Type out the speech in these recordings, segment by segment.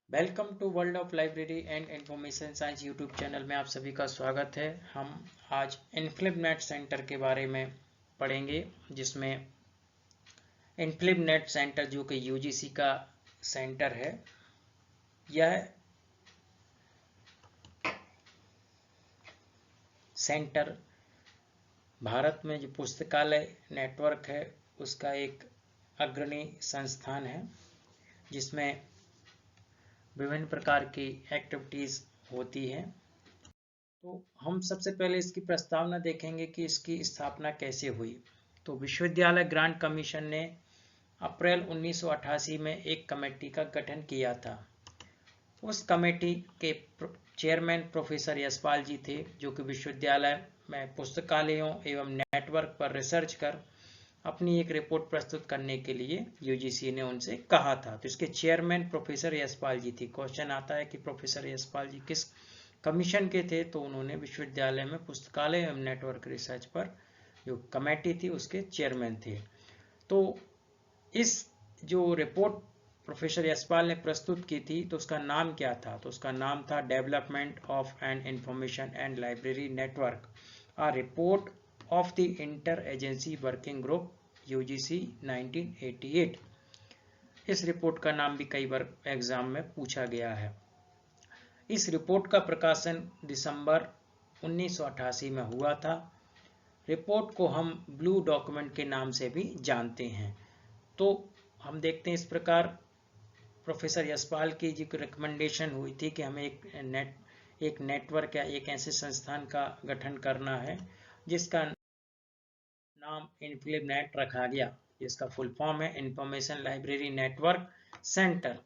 Welcome to world of library and information science YouTube channel में आप सभी का स्वागत है। हम आज इनफ्लिबनेट सेंटर के बारे में पढ़ेंगे, जिसमें इनफ्लिबनेट सेंटर जो कि यूजीसी का सेंटर है, यह सेंटर भारत में जो पुस्तकालय नेटवर्क है उसका एक अग्रणी संस्थान है, जिसमें विभिन्न प्रकार की एक्टिविटीज होती है। तो हम सबसे पहले इसकी प्रस्तावना देखेंगे कि इसकी स्थापना कैसे हुई। तो विश्वविद्यालय ग्रांट कमीशन ने अप्रैल 1988 में एक कमेटी का गठन किया था। उस कमेटी के चेयरमैन प्रोफेसर यशपाल जी थे, जो कि विश्वविद्यालय में पुस्तकालयों एवं नेटवर्क पर रिसर्च कर अपनी एक रिपोर्ट प्रस्तुत करने के लिए यूजीसी ने उनसे कहा था। तो इसके चेयरमैन प्रोफेसर यशपाल जी थी। क्वेश्चन आता है कि प्रोफेसर यशपाल जी किस कमीशन के थे, तो उन्होंने विश्वविद्यालय में पुस्तकालय एवं नेटवर्क रिसर्च पर जो कमेटी थी उसके चेयरमैन थे। तो इस जो रिपोर्ट प्रोफेसर यशपाल ने प्रस्तुत की थी, तो उसका नाम क्या था? तो उसका नाम था development of an information and library network, a report of the inter agency working group UGC 1988। इस रिपोर्ट का नाम भी कई बार एग्जाम में पूछा गया है। इस रिपोर्ट का प्रकाशन दिसंबर 1988 में हुआ था। रिपोर्ट को हम ब्लू डॉक्यूमेंट के नाम से भी जानते हैं। तो हम देखते हैं इस प्रकार प्रोफेसर यशपाल की जो रिकमेंडेशन हुई थी कि हमें एक नेटवर्क या एक ऐसे संस्थान का गठन करना है जिसका नाम इनफ्लिबनेट रखा गया, जिसका फुल फॉर्म है information library network centre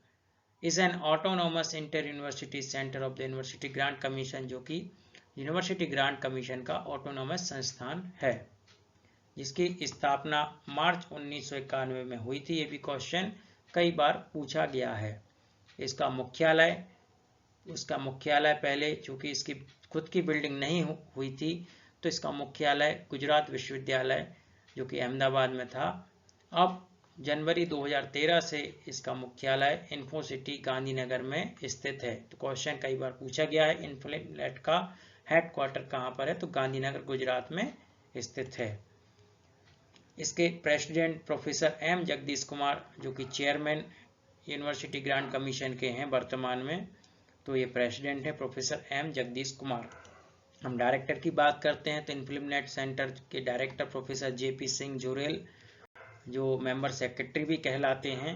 is an autonomous inter university centre of the university grant commission, जो कि यूनिवर्सिटी ग्रांट कमीशन का ऑटोनोमस संस्थान है, जिसकी स्थापना मार्च 1991 में हुई थी। ये भी क्वेश्चन कई बार पूछा गया है। उसका मुख्यालय पहले, चूंकि इसकी खुद की बिल्डिंग नहीं हुई थी, तो इसका मुख्यालय गुजरात विश्वविद्यालय जो कि अहमदाबाद में था। अब जनवरी 2013 से इसका मुख्यालय इन्फोसिटी गांधीनगर में स्थित है। तो क्वेश्चन कई बार पूछा गया है, इनफ्लिबनेट का हेडक्वार्टर कहाँ पर है? तो गांधीनगर गुजरात में स्थित है। इसके president professor M Jagdish Kumar, जो कि चेयरमैन यूनिवर्सिटी ग्रांट कमीशन के हैं वर्तमान में। तो ये प्रेसिडेंट है प्रोफेसर एम जगदीश कुमार। हम डायरेक्टर की बात करते हैं तो इनफ्लिबनेट सेंटर के director professor JP Singh Jurel, जो मेंबर सेक्रेटरी भी कहलाते हैं,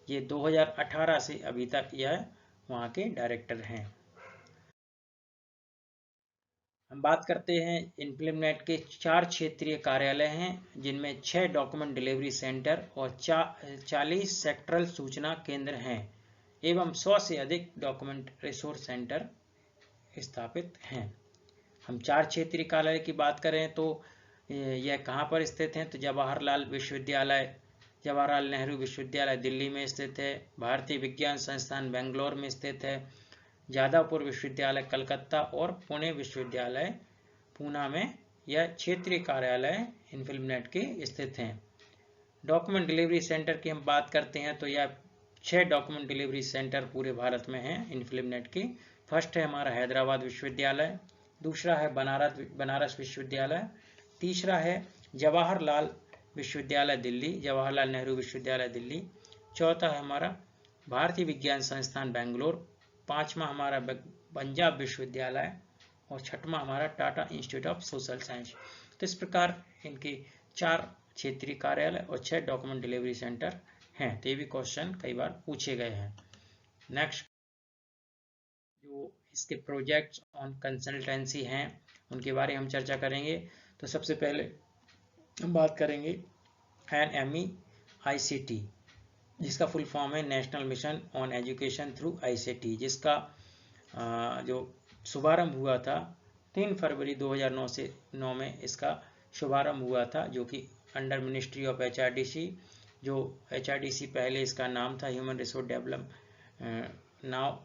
ये 2018 से अभी तक यह वहाँ के डायरेक्टर हैं। हम बात करते हैं इनफ्लिबनेट के 4 क्षेत्रीय कार्यालय हैं, जिनमें 6 डॉक्यूमेंट डिलीवरी सेंटर और 40 सेक्टरल सूचना केंद्र हैं एवं 100 से अधिक डॉक्यूमेंट रिसोर्स सेंटर स्थापित हैं। हम 4 क्षेत्रीय कार्यालय की बात करें तो यह कहाँ पर स्थित हैं? तो जवाहरलाल नेहरू विश्वविद्यालय दिल्ली में स्थित है, भारतीय विज्ञान संस्थान बेंगलोर में स्थित है, जादवपुर विश्वविद्यालय कलकत्ता और पुणे विश्वविद्यालय पूना में यह क्षेत्रीय कार्यालय इनफ्लिबनेट के स्थित हैं। डॉक्यूमेंट डिलीवरी सेंटर की हम बात करते हैं तो यह 6 डॉक्यूमेंट डिलीवरी सेंटर पूरे भारत में हैं इनफ्लिबनेट के। फर्स्ट है हमारा हैदराबाद विश्वविद्यालय, दूसरा है बनारस विश्वविद्यालय, तीसरा है जवाहरलाल विश्वविद्यालय दिल्ली, जवाहरलाल नेहरू विश्वविद्यालय दिल्ली, चौथा है हमारा भारतीय विज्ञान संस्थान बेंगलोर, पांचवा हमारा पंजाब विश्वविद्यालय और छठवां हमारा Tata institute of social science. तो इस प्रकार इनके 4 क्षेत्रीय कार्यालय और 6 डॉक्यूमेंट डिलीवरी सेंटर हैं। तो ये भी क्वेश्चन कई बार पूछे गए हैं। नेक्स्ट, जो इसके प्रोजेक्ट्स ऑन कंसल्टेंसी हैं उनके बारे में हम चर्चा करेंगे। तो सबसे पहले हम बात करेंगे NME-ICT, जिसका फुल फॉर्म है national mission on education through ICT, जिसका जो शुभारंभ हुआ था 3 फरवरी 2009 में इसका शुभारंभ हुआ था, जो कि अंडर मिनिस्ट्री ऑफ HRDC, जो HRDC पहले इसका नाम था human resource development, now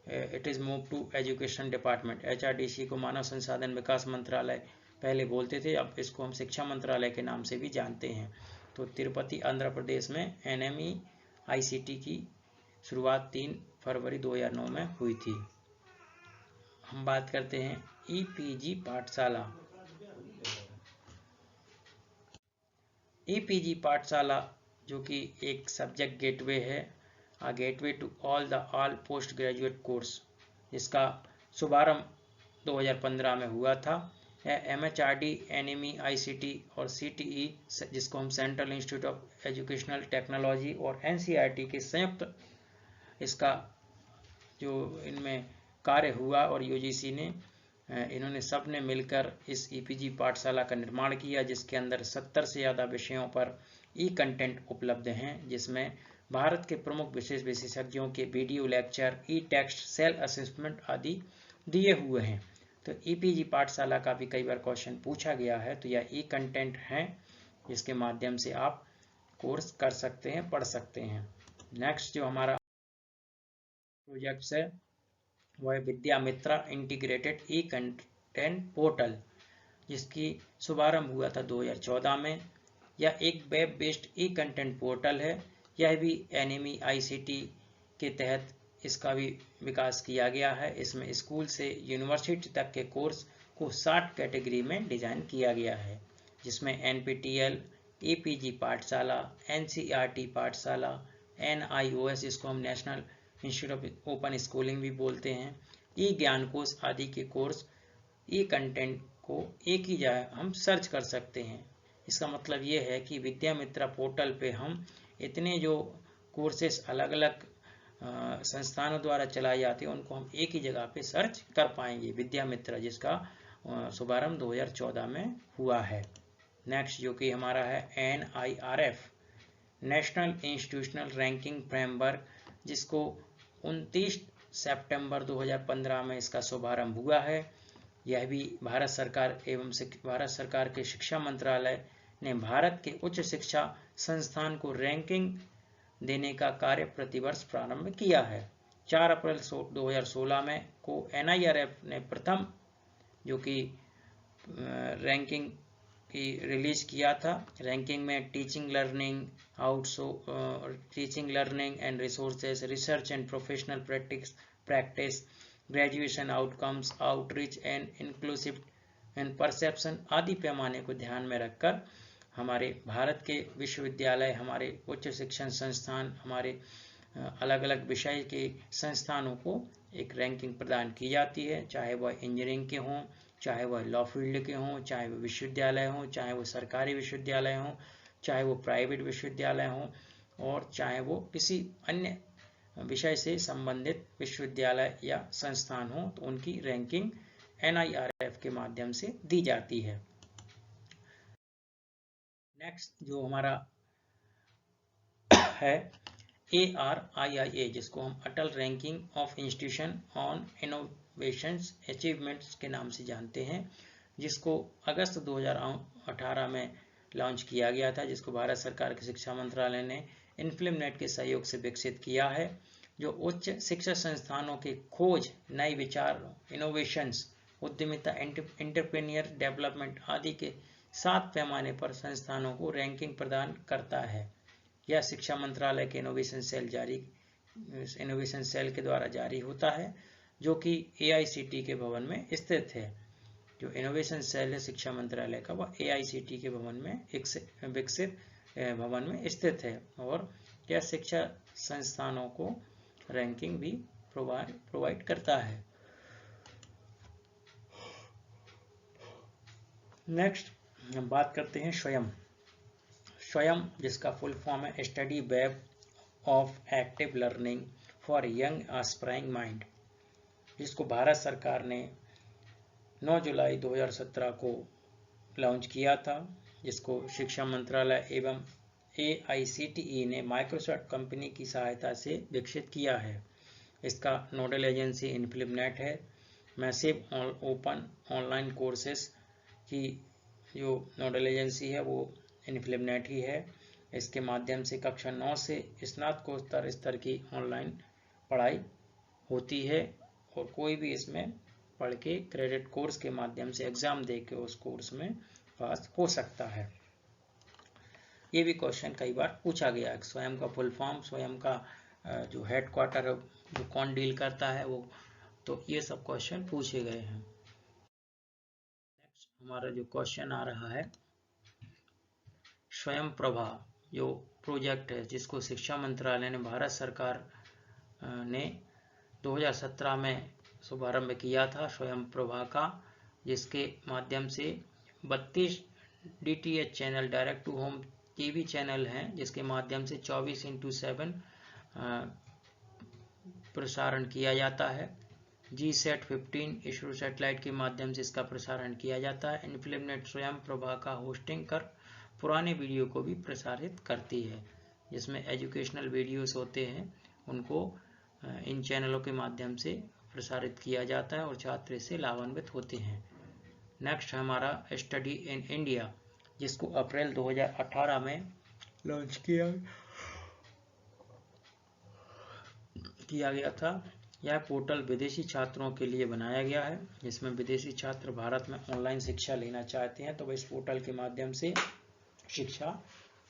it is move to education department. HRDC को मानव संसाधन विकास मंत्रालय पहले बोलते थे, अब इसको हम शिक्षा मंत्रालय के नाम से भी जानते हैं। तो तिरुपति आंध्र प्रदेश में NME-ICT की शुरुआत 3 फरवरी 2009 में हुई थी। हम बात करते हैं ईपीजी पाठशाला। ईपीजी पाठशाला जो कि एक सब्जेक्ट गेटवे है, a gateway to all post graduate course, जिसका शुभारंभ 2015 में हुआ था। MHRD, NME, ICT और CTE, जिसको हम central institute of educational technology और NCERT के संयुक्त इसका जो इनमें कार्य हुआ और UGC ने इन्होंने सब ने मिलकर इस ईपीजी पाठशाला का निर्माण किया, जिसके अंदर 70 से ज़्यादा विषयों पर कंटेंट उपलब्ध हैं, जिसमें भारत के प्रमुख विशेषज्ञों के video lecture, text, self assessment आदि दिए हुए हैं। तो ईपीजी पाठशाला का भी कई बार क्वेश्चन पूछा गया है। तो यह कंटेंट है जिसके माध्यम से आप कोर्स कर सकते हैं, पढ़ सकते हैं। नेक्स्ट जो हमारा प्रोजेक्ट्स है वो है विद्यामित्रा इंटीग्रेटेड कंटेंट पोर्टल, जिसकी शुभारंभ हुआ था 2014 में। यह एक वेब बेस्ड कंटेंट पोर्टल है। यह भी NME ICT के तहत इसका भी विकास किया गया है। इसमें स्कूल से यूनिवर्सिटी तक के कोर्स को 60 कैटेगरी में डिजाइन किया गया है, जिसमें NPTEL, ईपीजी पाठशाला, NCERT पाठशाला, NIOS, जिसको हम national institute of open schooling भी बोलते हैं, ज्ञान कोश आदि के कोर्स कंटेंट को एक ही जगह हम सर्च कर सकते हैं। इसका मतलब ये है कि विद्यामित्रा पोर्टल पे हम इतने जो कोर्सेस अलग अलग संस्थानों द्वारा चलाए जाते हैं उनको हम एक ही जगह पे सर्च कर पाएंगे। विद्यामित्रा जिसका शुभारंभ 2014 में हुआ है। नेक्स्ट जो कि हमारा है NIRF, national institutional ranking framework, जिसको 29 सितंबर 2015 में इसका शुभारंभ हुआ है। यह भी भारत सरकार के शिक्षा मंत्रालय ने भारत के उच्च शिक्षा संस्थान को रैंकिंग देने का कार्य प्रतिवर्ष प्रारंभ किया है। 4 अप्रैल 2016 में को NIRF ने प्रथम जो कि रैंकिंग की रिलीज किया था। रैंकिंग में teaching learning and resources, research and professional practice, graduation outcomes, outreach and inclusive and perception आदि पैमाने को ध्यान में रखकर हमारे भारत के विश्वविद्यालय, हमारे उच्च शिक्षण संस्थान, हमारे अलग अलग विषय के संस्थानों को एक रैंकिंग प्रदान की जाती है, चाहे वह इंजीनियरिंग के हों, चाहे वह लॉ फील्ड के हों, चाहे वह विश्वविद्यालय हों, चाहे वो सरकारी विश्वविद्यालय हों, चाहे वो प्राइवेट विश्वविद्यालय हों, और चाहे वो किसी अन्य विषय से संबंधित विश्वविद्यालय या संस्थान हो, तो उनकी रैंकिंग NIRF के माध्यम से दी जाती है। नेक्स्ट जो हमारा है ARIIA, जिसको हम Atal ranking of institution on innovations achievements के नाम से जानते हैं, जिसको अगस्त 2018 में लॉन्च किया गया था, जिसको भारत सरकार के शिक्षा मंत्रालय ने इन्फ्लिमनेट के सहयोग से विकसित किया है, जो उच्च शिक्षा संस्थानों के खोज, नए विचार, इनोवेशंस, उद्यमिता, एंटरप्रेन्योर डेवलपमेंट आदि के 7 पैमाने पर संस्थानों को रैंकिंग प्रदान करता है। यह शिक्षा मंत्रालय के इनोवेशन सेल के द्वारा जारी होता है, जो कि AICT के भवन में स्थित है। जो इनोवेशन सेल है शिक्षा मंत्रालय का, वह AICT के भवन में विकसित भवन में स्थित है, और यह शिक्षा संस्थानों को रैंकिंग भी प्रोवाइड करता है। नेक्स्ट हम बात करते हैं स्वयं, जिसका फुल फॉर्म है study web of active learning for young aspiring mind, जिसको भारत सरकार ने 9 जुलाई 2017 को लॉन्च किया था, जिसको शिक्षा मंत्रालय एवं AICTE ने माइक्रोसॉफ्ट कंपनी की सहायता से विकसित किया है। इसका नोडल एजेंसी इन्फ्लिमनेट है। मैसिव ओपन ऑनलाइन कोर्सेस की जो नोडल एजेंसी है वो इन्फ्लिमनेट ही है। इसके माध्यम से कक्षा 9 से स्नातकोत्तर स्तर की ऑनलाइन पढ़ाई होती है, और कोई भी इसमें पढ़ के क्रेडिट कोर्स के माध्यम से एग्जाम दे के उस कोर्स में पास हो सकता है। ये भी क्वेश्चन कई बार पूछा गया है। स्वयं का फुल फॉर्म, स्वयं का जो हेडक्वार्टर जो कौन डील करता है वो, तो ये सब क्वेश्चन पूछे गए हैं। नेक्स्ट हमारा जो क्वेश्चन आ रहा है, स्वयं प्रभा जो प्रोजेक्ट है जिसको शिक्षा मंत्रालय ने, भारत सरकार ने 2017 में शुभारंभ किया था स्वयं प्रभा का, जिसके माध्यम से 32 DTH चैनल, direct to home TV channel हैं, जिसके माध्यम से 24/7 प्रसारण किया जाता है। GSAT-15 इसरो सैटेलाइट के माध्यम से इसका प्रसारण किया जाता है। इन्फिल्मनेट स्वयं प्रभा का होस्टिंग कर पुराने वीडियो को भी प्रसारित करती है, जिसमें एजुकेशनल वीडियोस होते हैं उनको इन चैनलों के माध्यम से प्रसारित किया जाता है और छात्र इससे लाभान्वित होते हैं। नेक्स्ट हमारा स्टडी इन इंडिया, जिसको अप्रैल 2018 में लॉन्च किया गया था। यह पोर्टल विदेशी छात्रों के लिए बनाया गया है, जिसमें विदेशी छात्र भारत में ऑनलाइन शिक्षा लेना चाहते हैं तो वह इस पोर्टल के माध्यम से शिक्षा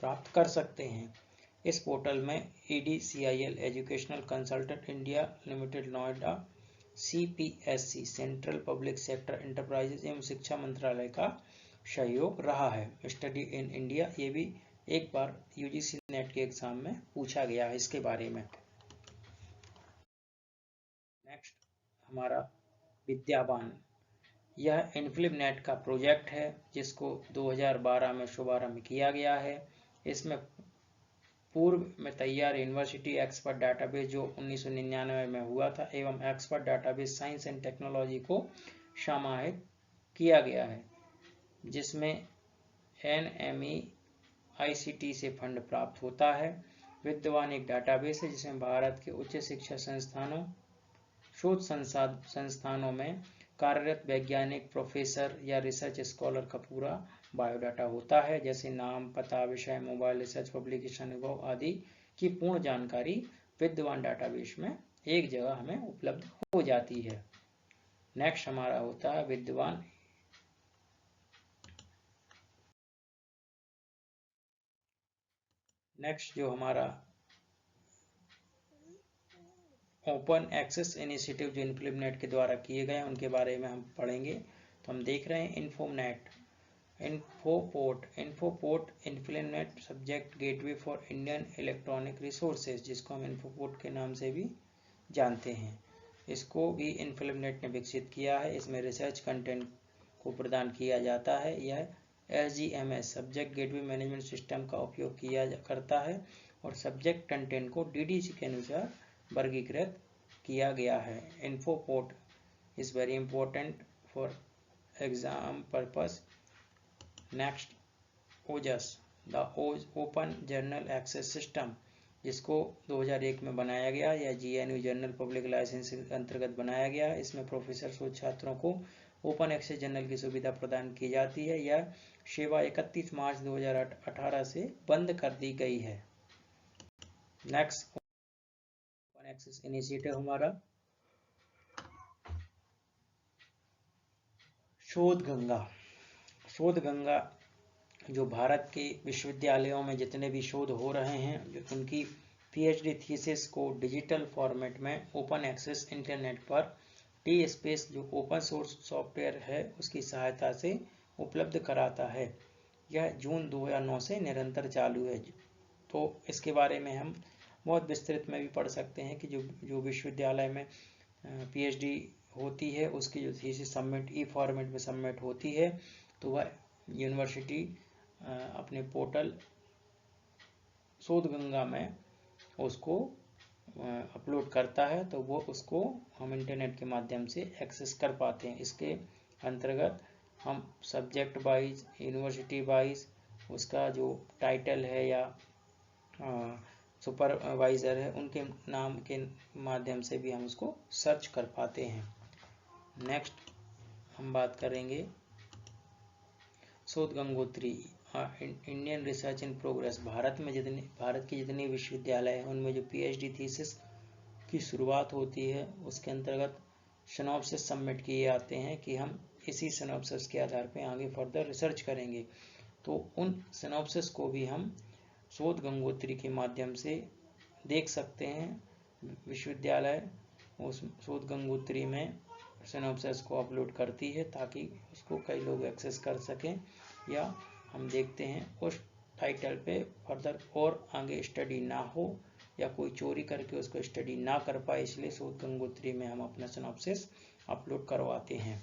प्राप्त कर सकते हैं। इस पोर्टल में EDCIL educational consultant India limited, Noida, CPSC central public sector enterprises एवं शिक्षा मंत्रालय का सहयोग रहा है। स्टडी इन इंडिया ये भी एक बार UGC नेट के एग्जाम में पूछा गया है इसके बारे में। नेक्स्ट हमारा विद्यावान, यह इन्फिल्मनेट का प्रोजेक्ट है जिसको 2012 में शुभारंभ किया गया है। इसमें पूर्व में तैयार यूनिवर्सिटी एक्सपर्ट डाटाबेस जो 1999 में हुआ था एवं expert database science and technology को समाहित किया गया है, जिसमें NME-ICT से फंड प्राप्त होता है। विद्वान एक डाटाबेस है जिसमें भारत के उच्च शिक्षा संस्थानों, शोध संस्थानों में कार्यरत वैज्ञानिक, प्रोफेसर या रिसर्च स्कॉलर का पूरा बायोडाटा होता है, जैसे नाम, पता, विषय, मोबाइल, रिसर्च पब्लिकेशन, अनुभव आदि की पूर्ण जानकारी विद्वान डाटाबेस में एक जगह हमें उपलब्ध हो जाती है। नेक्स्ट हमारा होता है विद्वान नेक्स्ट जो हमारा ओपन एक्सेस इनिशिएटिव जो इन्फिल्मनेट के द्वारा किए गए हैं उनके बारे में हम पढ़ेंगे। तो हम देख रहे हैं Infonet, Infoport INFLIBNET subject gateway for Indian electronic resources, जिसको हम इन्फोपोर्ट के नाम से भी जानते हैं। इसको भी इन्फिल्मनेट ने विकसित किया है। इसमें रिसर्च कंटेंट को प्रदान किया जाता है। यह SGMS subject gateway management system का उपयोग किया करता है और सब्जेक्ट कंटेंट को DDC के अनुसार वर्गीकृत किया गया है। Infoport is very important for exam purpose. Next OJAS, the open journal access system, जिसको 2001 में बनाया गया। यह GNU जर्नल पब्लिक लाइसेंस के अंतर्गत बनाया गया है। इसमें प्रोफेसर शोध छात्रों को ओपन एक्सेस जर्नल की सुविधा प्रदान की जाती है। यह सेवा 31 मार्च 2018 से बंद कर दी गई है। नेक्स्ट ओपन एक्सेस इनिशिएटिव हमारा शोध गंगा जो भारत के विश्वविद्यालयों में जितने भी शोध हो रहे हैं, जो उनकी PhD थीसिस को डिजिटल फॉर्मेट में ओपन एक्सेस इंटरनेट पर TSpace जो ओपन सोर्स सॉफ्टवेयर है उसकी सहायता से उपलब्ध कराता है। यह जून 2009 से निरंतर चालू है। तो इसके बारे में हम बहुत विस्तृत में भी पढ़ सकते हैं कि जो विश्वविद्यालय में PhD होती है उसकी जो थीसिस सबमिट फॉर्मेट में सबमिट होती है तो वह यूनिवर्सिटी अपने पोर्टल शोध गंगा में उसको अपलोड करता है, तो वो उसको हम इंटरनेट के माध्यम से एक्सेस कर पाते हैं। इसके अंतर्गत हम सब्जेक्ट वाइज, यूनिवर्सिटी वाइज उसका जो टाइटल है या सुपरवाइजर है उनके नाम के माध्यम से भी हम उसको सर्च कर पाते हैं। नेक्स्ट हम बात करेंगे शोध Gangotri, Indian research in progress. Bharat की जितनी विश्वविद्यालय है उनमें जो PhD थीसिस की शुरुआत होती है उसके अंतर्गत सिनॉप्सिस सबमिट किए जाते हैं कि हम इसी सिनॉप्सिस के आधार पर आगे फर्दर रिसर्च करेंगे। तो उन सिनॉप्सिस को भी हम शोध गंगोत्री के माध्यम से देख सकते हैं विश्वविद्यालय उस शोध गंगोत्री में सिनॉप्सिस को अपलोड करती है ताकि उसको कई लोग एक्सेस कर सकें, या हम देखते हैं उस टाइटल पे फर्दर और आगे स्टडी ना हो या कोई चोरी करके उसको स्टडी ना कर पाए, इसलिए शोध गंगोत्री में हम अपना सिनॉप्सिस अपलोड करवाते हैं।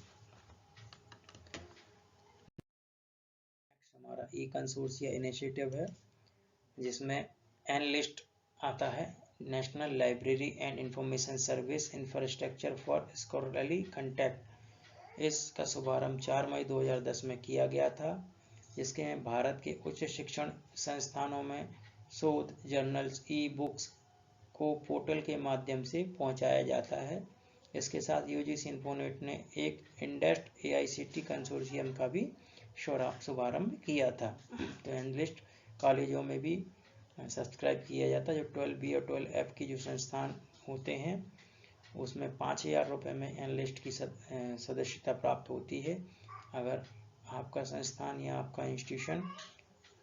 हमारा ई कंसोर्शिया इनिशिएटिव है जिसमें एनलिस्ट आता है, national library and information service infrastructure for scholarly content. इसका शुभारंभ 4 मई 2010 में किया गया था, जिसके में भारत के उच्च शिक्षण संस्थानों में शोध जर्नल्स ई बुक्स को पोर्टल के माध्यम से पहुंचाया जाता है। इसके साथ यूजीसी इन्फोनेट ने एक इंडेस्ट एआईसीटी कंसोर्शियम का भी शुभारंभ किया था। तो एनलिस्ट कॉलेजों में भी सब्सक्राइब किया जाता है। जो 12B और 12F की जो संस्थान होते हैं उसमें 5,000 रुपये में एनलिस्ट की सदस्यता प्राप्त होती है। अगर आपका संस्थान या आपका इंस्टीट्यूशन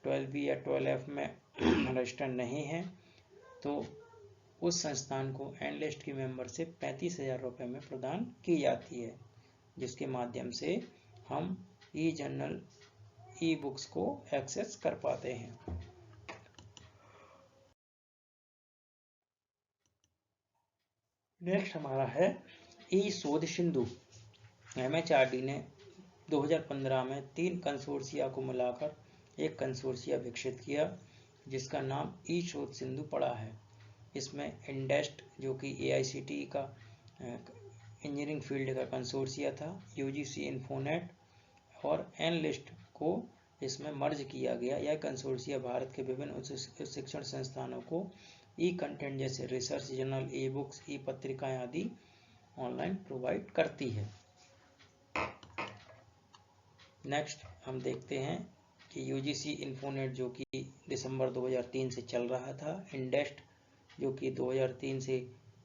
12B या 12F में रजिस्टर नहीं है तो उस संस्थान को एनलिस्ट की मेंबरशिप 35,000 रुपये में प्रदान की जाती है, जिसके माध्यम से हम ई जर्नल ई बुक्स को एक्सेस कर पाते हैं। नेक्स्ट हमारा है ई शोध सिंधु। MHRD ने 2015 में 3 कंसोर्शिया को मिलाकर एक कंसोर्शिया विकसित किया जिसका नाम ई शोध सिंधु पड़ा है। इसमें इंडेस्ट जो कि AICTE का इंजीनियरिंग फील्ड का कंसोर्शिया था, यूजीसी इन्फोनेट और एनलिस्ट को इसमें मर्ज किया गया। यह कंसोर्शिया भारत के विभिन्न उच्च शिक्षण संस्थानों को ई कंटेंट जैसे रिसर्च जर्नल, ई बुक्स, ई पत्रिकाएं आदि ऑनलाइन प्रोवाइड करती है। नेक्स्ट हम देखते हैं कि यूजीसी इन्फोनेट जो कि दिसंबर 2003 से चल रहा था, इंडेस्ट जो कि 2003 से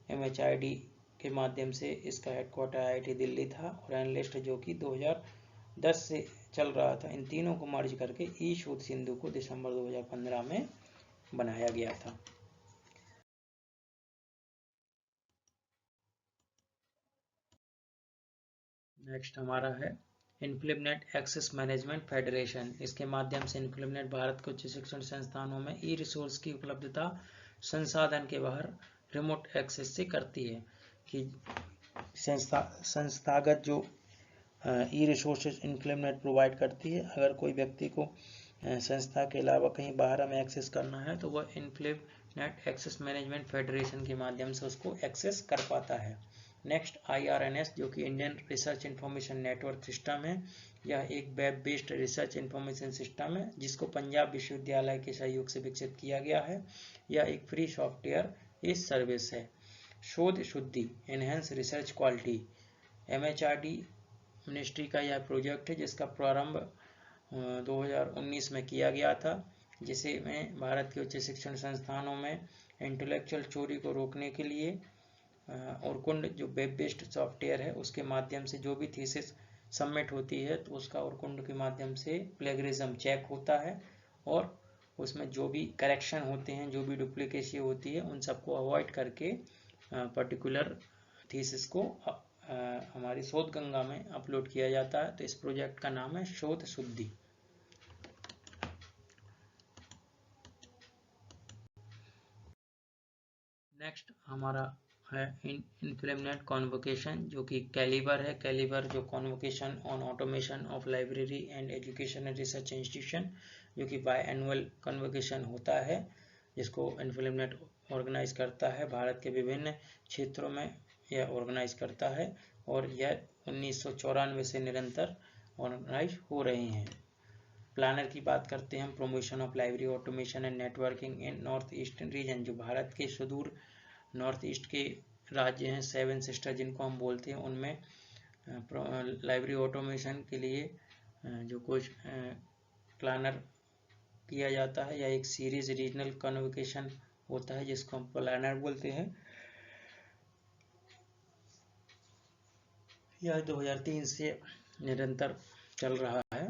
MHRD के माध्यम से इसका हेडक्वार्टर IIT दिल्ली था, और एनलिस्ट जो कि 2010 से चल रहा था। इन तीनों को मर्ज करके ई शोध सिंधु को दिसंबर 2015 में बनाया गया था। नेक्स्ट हमारा है इन्फ्लिबनेट एक्सेस मैनेजमेंट फेडरेशन। इसके माध्यम से इन्फ्लिबनेट भारत के उच्च शिक्षण संस्थानों में ई रिसोर्स की उपलब्धता संसाधन के बाहर रिमोट एक्सेस से करती है कि संस्थागत जो ई रिसोर्सेज इन्फ्लिबनेट प्रोवाइड करती है, अगर कोई व्यक्ति को संस्था के अलावा कहीं बाहर हमें एक्सेस करना है तो वह इन्फ्लिबनेट एक्सेस मैनेजमेंट फेडरेशन के माध्यम से उसको एक्सेस कर पाता है। नेक्स्ट IRNS जो कि Indian research information network system है। यह एक web based research information system है जिसको पंजाब विश्वविद्यालय के सहयोग से विकसित किया गया है। यह एक फ्री सॉफ्टवेयर इस सर्विस है। शोध शुद्धि enhance research quality MHRD ministry का यह प्रोजेक्ट है जिसका प्रारंभ 2019 में किया गया था, जिसे में भारत के उच्च शिक्षण संस्थानों में इंटेलेक्चुअल चोरी को रोकने के लिए ओरकुंड जो वेब बेस्ड सॉफ्टवेयर है उसके माध्यम से जो भी थीसिस सबमिट होती है तो उसका ओरकुंड के माध्यम से प्लेगरिज्म चेक होता है और उसमें जो भी करेक्शन होते हैं, जो भी डुप्लीकेसी होती है, उन सबको अवॉइड करके पर्टिकुलर थीसिस को हमारी शोध गंगा में अपलोड किया जाता है। तो इस प्रोजेक्ट का नाम है शोध शुद्धि। नेक्स्ट हमारा है इन्फ्लिबनेट कॉन्वोकेशन जो कि कैलिबर है। कैलिबर जो convocation on automation of library and education and research institution जो कि बाय एनुअल कॉन्वोकेशन होता है, जिसको इन्फ्लिबनेट ऑर्गेनाइज करता है। भारत के विभिन्न क्षेत्रों में यह ऑर्गेनाइज करता है और यह 1994 से निरंतर ऑर्गेनाइज हो रहे हैं। प्लानर की बात करते हैं हम, promotion of library automation and networking in north eastern region. जो भारत के सुदूर नॉर्थ ईस्ट के राज्य हैं 7 सिस्टर जिनको हम बोलते हैं, उनमें लाइब्रेरी ऑटोमेशन के लिए जो कुछ प्लानर किया जाता है या एक सीरीज रीजनल कन्वोकेशन होता है जिसको हम प्लानर बोलते हैं। यह 2003 से निरंतर चल रहा है।